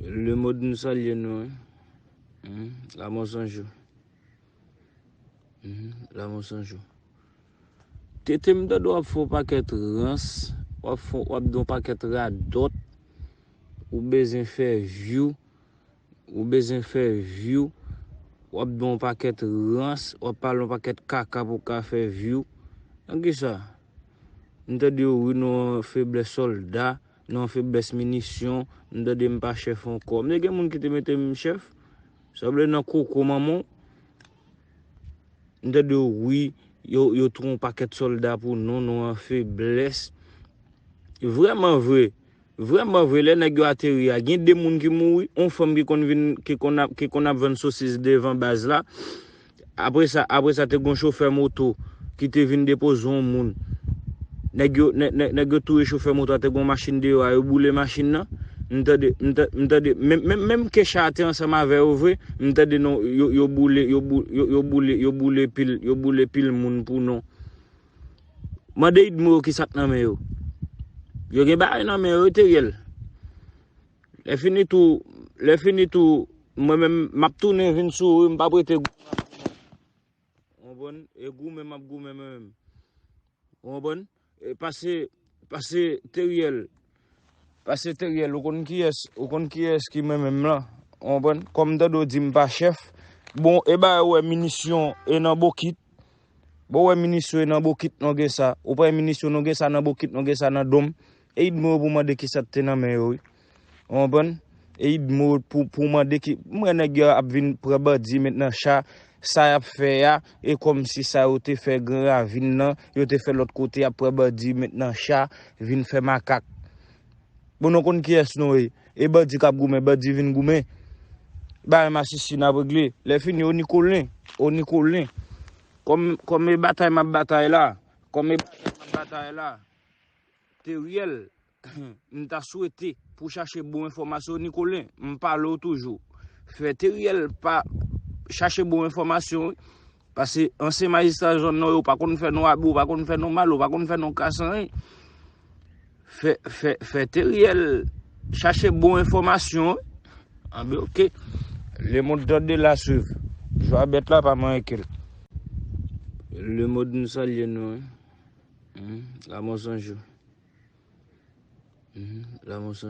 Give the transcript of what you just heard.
Le mode nous salue nous. La mensonge. La mensonge. Tete m'da doit faut paquet rance, ou don paquet radot, ou besoin faire view, ou don paquet rance, ou parle paquet caca pour ka faire view. Donc ça. M'da dit oui non faiblesse soldat, non faiblesse munitions, m'da dit m'pas chef encore. Mais gen moun qui te mette chef. Ça veut dans coco maman. M'da dit oui, yo trouve un paquet de soldats pour non faiblesse. Vraiment vrai. Vraiment vrai, les nèg yo atterri, il y a des moun qui mouri, on femme qui qu'on a vend saucisse devant base là. Après ça te gon chauffeur moto qui te vinn déposer un moun. Nèg yo touye chauffeur moto te gon machine de yo boule machine nan. M'tade même que chate ensemble avec vrai, m'tade non yo boule pile moun pour non. Mande idmo qui sak nan men yo. Yo gen ba nan men yo te yel. Le fini tout moi même m'a tourner vinn sou m'pa prêter. On bon et goume m'a goume même. On bon et passer teriel. Passer teriel ou kon qui est qui même là. On bon comme dado di m'pa chef. Bon et ba ouais munition et nan bokit. Bon ouais munition et nan bokit non gen ça. Ou pas munition non gen ça nan bokit non gen ça nan dom. Et idmo pour demander qui ça te nan men yo. On bon et idmo pour demander qui moi nèg yo ap vinn prend bandi maintenant chat ça a fait ya et comme si ça a été fait grand ravine nan yo te fait l'autre côté après bandi maintenant chat vinn faire macaque. Bon on connait qui est non et bandi k'ap goumen bandi vinn goumen. Ba ma sisi n'a réglé les fini on Nicolin comme bataille là Teriel m'ta souhaité pour chercher bonne information Nicolin m'parle toujours fait Teriel pas chercher bonne information parce que ancien magistrat zone non pas qu'on fait non abou pas qu'on fait non malo pas qu'on fait non cassan fait Teriel chercher bonne information ah ben OK le mode de la suivre je vais mettre là pas manquer le mode nous salue nous la mensonge la mensonge